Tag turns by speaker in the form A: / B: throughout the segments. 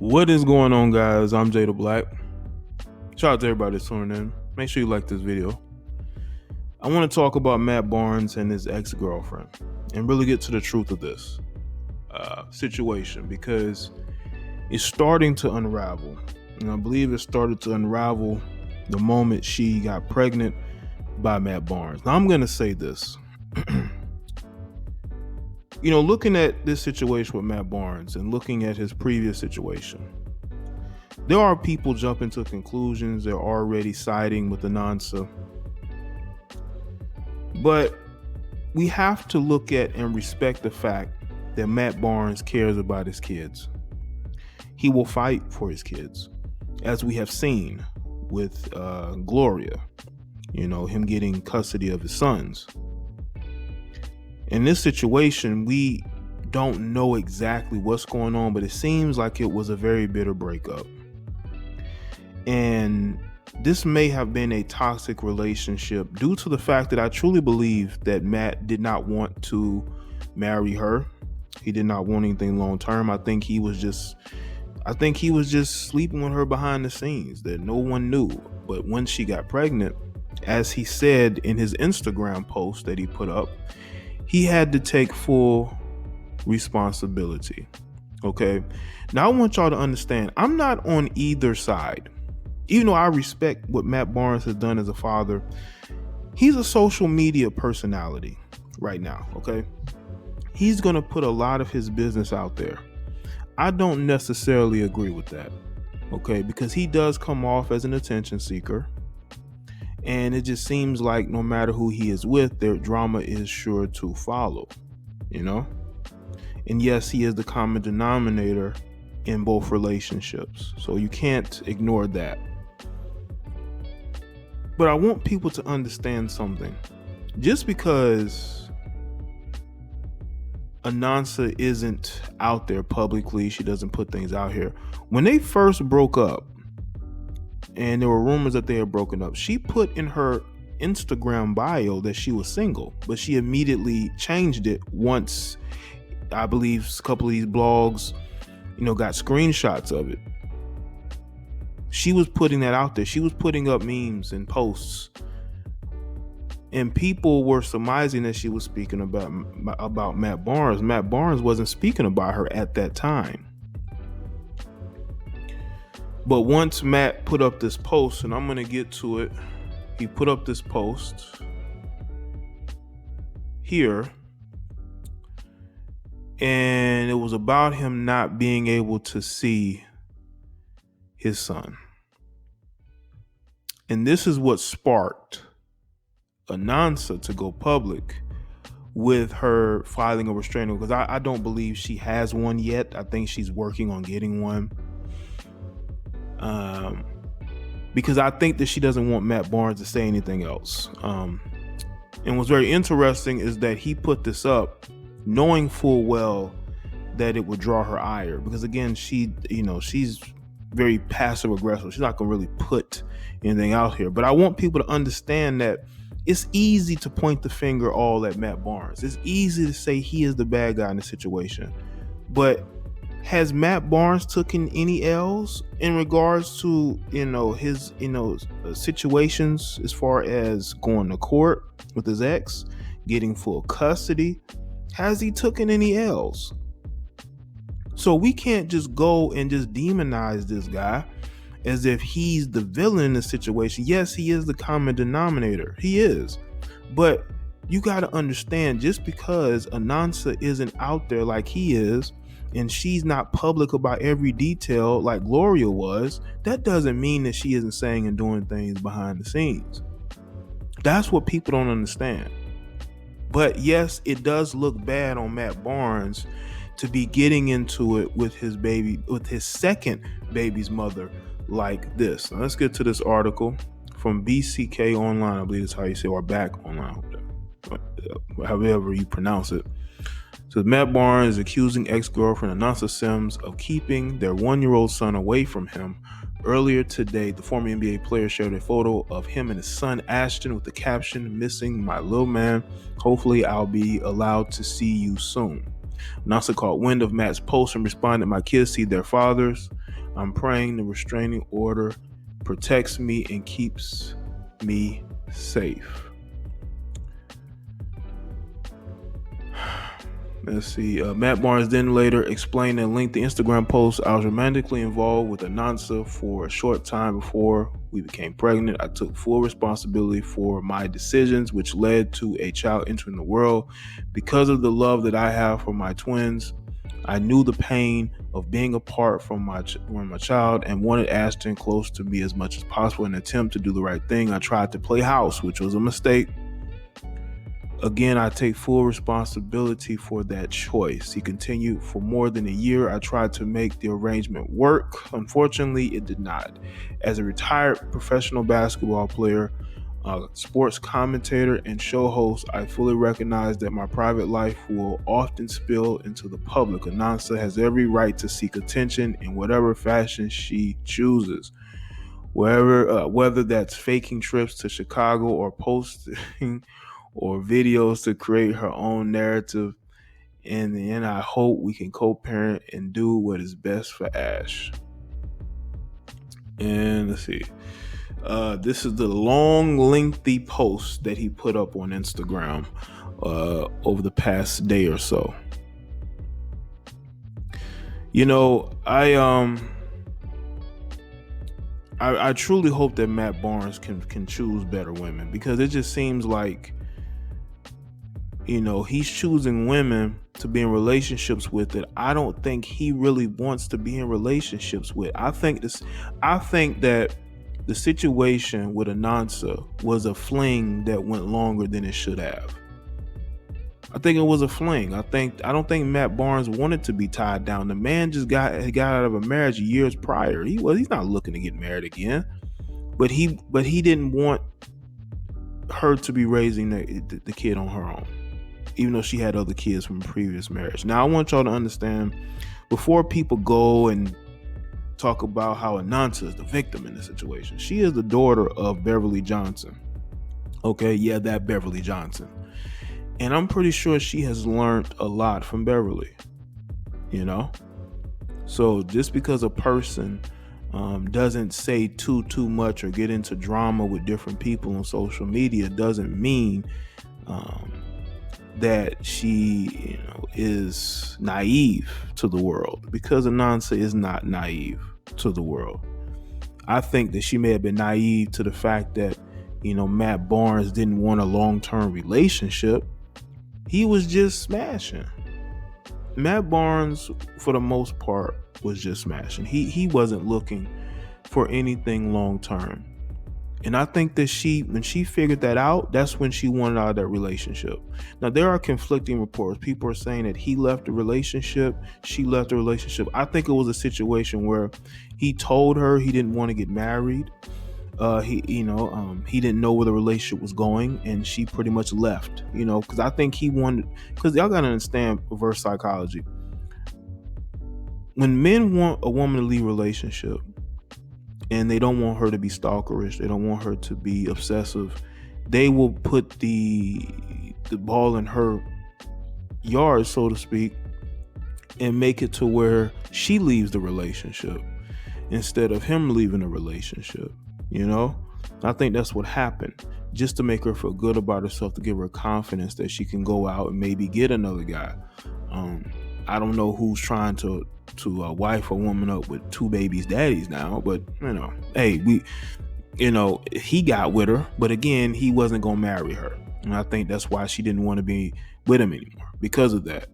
A: What is going on, guys? I'm Jay the Black. Shout out to everybody that's tuning in. Make sure you like this video. I want to talk about Matt Barnes and his ex-girlfriend and really get to the truth of this situation, because it's starting to unravel. And I believe it started to unravel the moment she got pregnant by Matt Barnes. Now, I'm going to say this. Looking at this situation with Matt Barnes and looking at his previous situation, there are people jumping to conclusions. They're already siding with Anansa. But we have to look at and respect the fact that Matt Barnes cares about his kids. He will fight for his kids, as we have seen with Gloria, him getting custody of his sons. In this situation, we don't know exactly what's going on, but it seems like it was a very bitter breakup. And this may have been a toxic relationship due to the fact that I truly believe that Matt did not want to marry her. He did not want anything long term. I think he was just sleeping with her behind the scenes that no one knew. But when she got pregnant, as he said in his Instagram post that he put up, he had to take full responsibility. Okay. Now I want y'all to understand, I'm not on either side. Even though I respect what Matt Barnes has done as a father, he's a social media personality right now. Okay. He's going to put a lot of his business out there. I don't necessarily agree with that. Okay. Because he does come off as an attention seeker. And it just seems like no matter who he is with, their drama is sure to follow, And yes, he is the common denominator in both relationships. So you can't ignore that. But I want people to understand something. Just because Anansa isn't out there publicly, she doesn't put things out here. When they first broke up, and there were rumors that they had broken up, she put in her Instagram bio that she was single, but she immediately changed it once, I believe, a couple of these blogs, got screenshots of it. She was putting that out there. She was putting up memes and posts, and people were surmising that she was speaking about Matt Barnes. Matt Barnes wasn't speaking about her at that time. But once Matt put up this post, and I'm going to get to it, he put up this post here, and it was about him not being able to see his son. And this is what sparked Anansa to go public with her filing a restraining order, because I don't believe she has one yet. I think she's working on getting one. Because I think that she doesn't want Matt Barnes to say anything else. And what's very interesting is that he put this up knowing full well that it would draw her ire, because again, she's very passive aggressive. She's not gonna really put anything out here. But I want people to understand that it's easy to point the finger all at Matt Barnes. It's easy to say he is the bad guy in the situation. But has Matt Barnes taken any L's in regards to, his, situations as far as going to court with his ex, getting full custody? Has he taken any L's? So we can't just go and just demonize this guy as if he's the villain in the situation. Yes, he is the common denominator. He is. But you got to understand, just because Anansa isn't out there like he is, and she's not public about every detail like Gloria was, that doesn't mean that she isn't saying and doing things behind the scenes. That's what people don't understand. But yes, it does look bad on Matt Barnes to be getting into it with his second baby's mother like this. Now let's get to this article from BCK Online, I believe that's how you say, or Back Online, however you pronounce it. So Matt Barnes is accusing ex-girlfriend Anansa Sims of keeping their 1-year-old son away from him. Earlier today, the former NBA player shared a photo of him and his son Ashton with the caption, "Missing my little man. Hopefully I'll be allowed to see you soon." Anansa caught wind of Matt's post and responded, "My kids see their fathers. I'm praying the restraining order protects me and keeps me safe. Let's see. Matt Barnes then later explained in a lengthy Instagram post, I was romantically involved with Anansa for a short time before we became pregnant. I took full responsibility for my decisions, which led to a child entering the world. Because of the love that I have for my twins, I knew the pain of being apart from my child and wanted Ashton close to me as much as possible. In an attempt to do the right thing, I tried to play house, which was a mistake. Again, I take full responsibility for that choice. He continued, for more than a year, I tried to make the arrangement work. Unfortunately, it did not. As a retired professional basketball player, sports commentator, and show host, I fully recognize that my private life will often spill into the public. Anansa has every right to seek attention in whatever fashion she chooses. Whether that's faking trips to Chicago or posting or videos to create her own narrative. In the end, I hope we can co-parent and do what is best for Ash. And let's see. This is the long, lengthy post that he put up on Instagram over the past day or so. You know, I truly hope that Matt Barnes can choose better women, because it just seems like, you know, he's choosing women to be in relationships with that I don't think he really wants to be in relationships with. I think that the situation with Anansa was a fling that went longer than it should have. I think it was a fling. I don't think Matt Barnes wanted to be tied down. The man just got out of a marriage years prior. He's not looking to get married again. But he didn't want her to be raising the kid on her own, even though she had other kids from a previous marriage. Now, I want y'all to understand, before people go and talk about how Anansa is the victim in this situation, she is the daughter of Beverly Johnson. Okay, yeah, that Beverly Johnson. And I'm pretty sure she has learned a lot from Beverly, you know? So just because a person doesn't say too much or get into drama with different people on social media doesn't mean that she, is naive to the world, because Anansa is not naive to the world. I think that she may have been naive to the fact that, Matt Barnes didn't want a long-term relationship. He was just smashing. Matt Barnes, for the most part, was just smashing. He wasn't looking for anything long-term. And I think that when she figured that out, that's when she wanted out of that relationship. Now, there are conflicting reports. People are saying that he left the relationship, she left the relationship. I think it was a situation where he told her he didn't want to get married. He didn't know where the relationship was going, and she pretty much left, because I think he wanted, because y'all got to understand reverse psychology. When men want a woman to leave a relationship, and they don't want her to be stalkerish, they don't want her to be obsessive, they will put the ball in her yard, so to speak, and make it to where she leaves the relationship instead of him leaving the relationship. I think that's what happened, just to make her feel good about herself, to give her confidence that she can go out and maybe get another guy. I don't know who's trying to wife a woman up with two babies' daddies now, but hey, he got with her, but again, he wasn't gonna marry her, and I think that's why she didn't want to be with him anymore, because of that.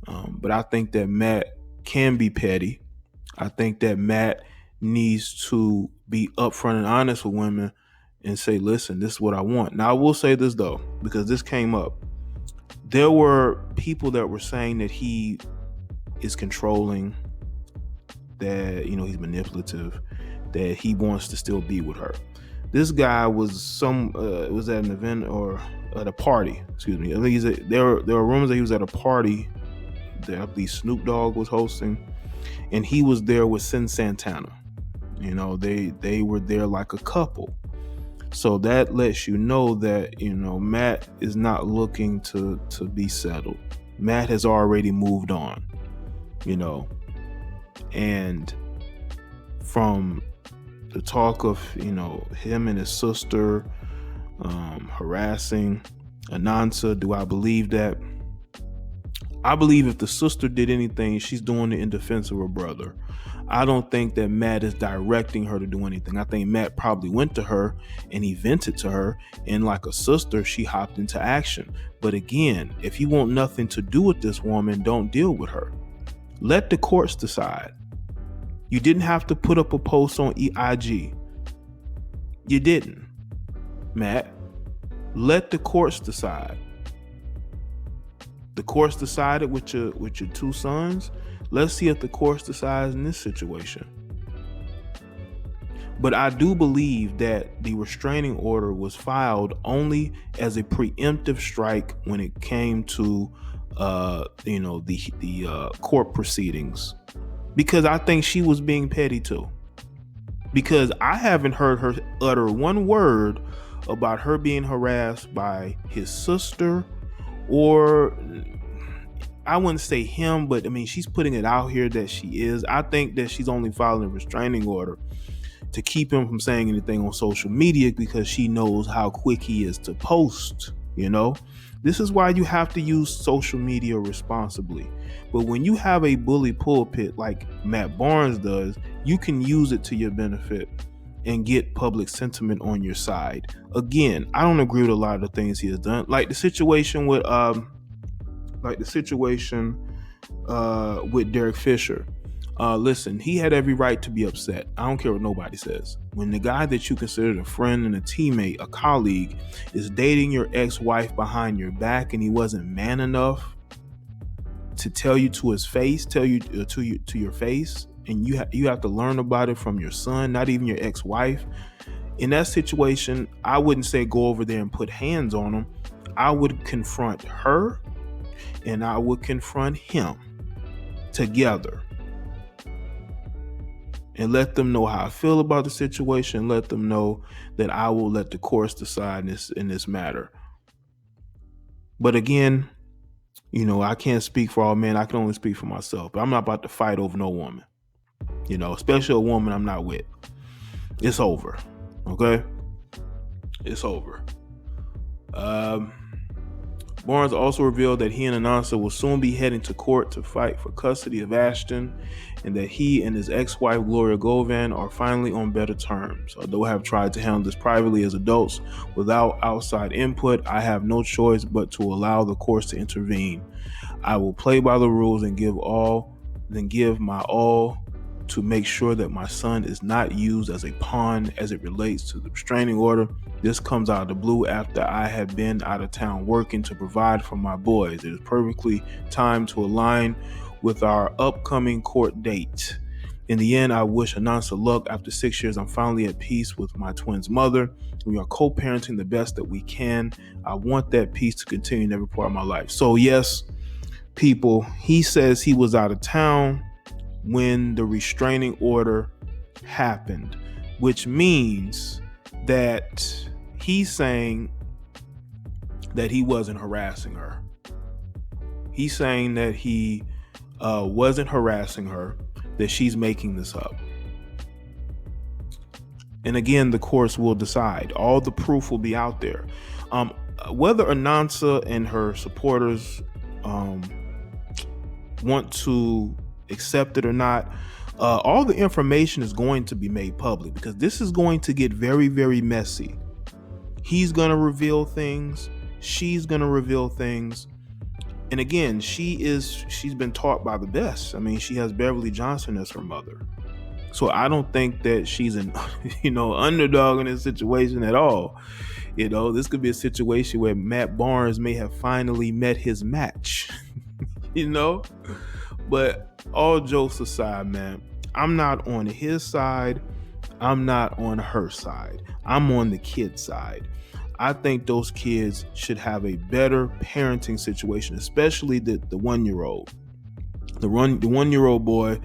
A: But I think that Matt can be petty. I think that Matt needs to be upfront and honest with women and say, listen, this is what I want. Now, I will say this though, because this came up. There were people that were saying that he is controlling, that, he's manipulative, that he wants to still be with her. This guy was was at an event or at a party, excuse me. I think there were rumors that he was at a party that I believe Snoop Dogg was hosting, and he was there with Sin Santana. They were there like a couple. So that lets you know that, Matt is not looking to be settled. Matt has already moved on, and from the talk of, him and his sister harassing Anansa. Do I believe that? I believe if the sister did anything, she's doing it in defense of her brother. I don't think that Matt is directing her to do anything. I think Matt probably went to her and he vented to her, and like a sister, she hopped into action. But again, if you want nothing to do with this woman, don't deal with her. Let the courts decide. You didn't have to put up a post on IG. You didn't, Matt. Let the courts decide. The courts decided with your two sons. Let's see if the courts decides in this situation. But I do believe that the restraining order was filed only as a preemptive strike when it came to the court proceedings, because I think she was being petty too. Because I haven't heard her utter one word about her being harassed by his sister, or I wouldn't say him, but I mean, she's putting it out here that she is. I think that she's only filing a restraining order to keep him from saying anything on social media, because she knows how quick he is to post. This is why you have to use social media responsibly. But when you have a bully pulpit like Matt Barnes does, you can use it to your benefit and get public sentiment on your side. Again, I don't agree with a lot of the things he has done, like the situation with Derek Fisher. Listen, he had every right to be upset. I don't care what nobody says. When the guy that you considered a friend and a teammate, a colleague, is dating your ex-wife behind your back, and he wasn't man enough to tell you to his face, to your face, and you have to learn about it from your son, not even your ex-wife. In that situation, I wouldn't say go over there and put hands on him. I would confront her and I would confront him together and let them know how I feel about the situation. Let them know that I will let the courts decide in this matter. But again, I can't speak for all men. I can only speak for myself. But I'm not about to fight over no woman. Especially a woman I'm not with. It's over. Okay? It's over. Barnes also revealed that he and Anansa will soon be heading to court to fight for custody of Ashton, and that he and his ex-wife Gloria Govan are finally on better terms. Although I have tried to handle this privately as adults without outside input, I have no choice but to allow the courts to intervene. I will play by the rules and give my all to make sure that my son is not used as a pawn as it relates to the restraining order. This comes out of the blue after I had been out of town working to provide for my boys. It is perfectly timed to align with our upcoming court date. In the end, I wish Anansa luck. After 6 years, I'm finally at peace with my twins' mother. We are co-parenting the best that we can. I want that peace to continue in every part of my life. So yes, people, he says he was out of town when the restraining order happened, which means that he's saying that he wasn't harassing her. He's saying that he wasn't harassing her, that she's making this up. And again, the courts will decide. All the proof will be out there. Whether Anansa and her supporters want to accept it or not, all the information is going to be made public, because this is going to get very, very messy. He's going to reveal things. She's going to reveal things. And again, she's been taught by the best. I mean, she has Beverly Johnson as her mother. So I don't think that she's an underdog in this situation at all. This could be a situation where Matt Barnes may have finally met his match. But all jokes aside, man, I'm not on his side. I'm not on her side. I'm on the kid's side. I think those kids should have a better parenting situation, especially the 1-year-old. The 1-year-old boy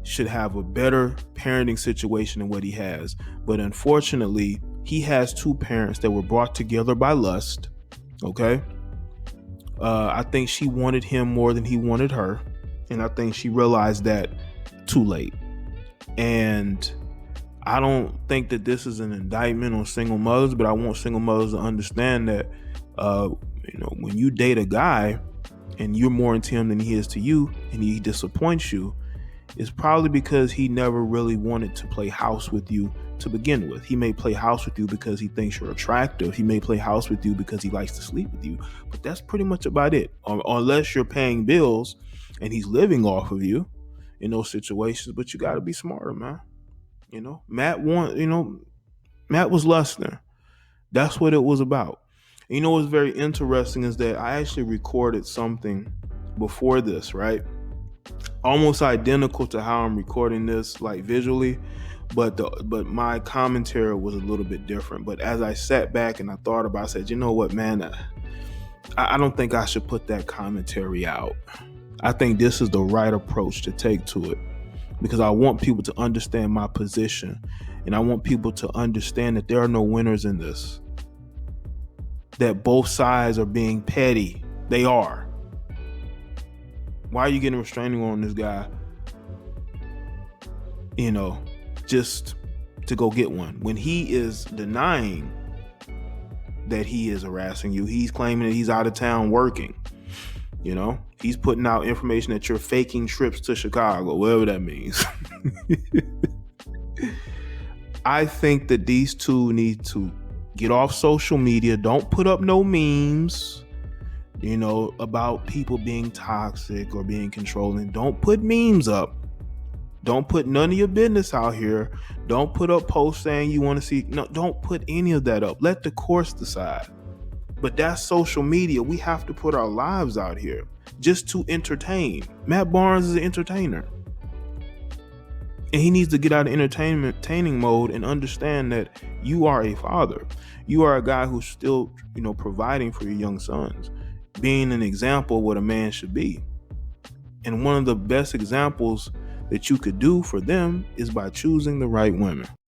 A: should have a better parenting situation than what he has. But unfortunately, he has two parents that were brought together by lust. Okay? I think she wanted him more than he wanted her. And I think she realized that too late. And I don't think that this is an indictment on single mothers, but I want single mothers to understand that, when you date a guy and you're more into him than he is to you, and he disappoints you, it's probably because he never really wanted to play house with you to begin with. He may play house with you because he thinks you're attractive. He may play house with you because he likes to sleep with you, but that's pretty much about it. Unless you're paying bills and he's living off of you in those situations, but you got to be smarter, man. Matt was lusting. That's what it was about. And what's very interesting is that I actually recorded something before this, right? Almost identical to how I'm recording this, like visually, but my commentary was a little bit different. But as I sat back and I thought about it, I said, you know what, man, I don't think I should put that commentary out. I think this is the right approach to take to it, because I want people to understand my position, and I want people to understand that there are no winners in this, that both sides are being petty. They are. Why are you getting a restraining order on this guy, just to go get one, when he is denying that he is harassing you? He's claiming that he's out of town working. He's putting out information that you're faking trips to Chicago, whatever that means. I think that these two need to get off social media. Don't put up no memes, about people being toxic or being controlling. Don't put memes up. Don't put none of your business out here. Don't put up posts saying you want to see. No, don't put any of that up. Let the courts decide. But that's social media. We have to put our lives out here just to entertain. Matt Barnes is an entertainer, and he needs to get out of entertaining mode and understand that you are a father. You are a guy who's still, providing for your young sons, being an example of what a man should be. And one of the best examples that you could do for them is by choosing the right women.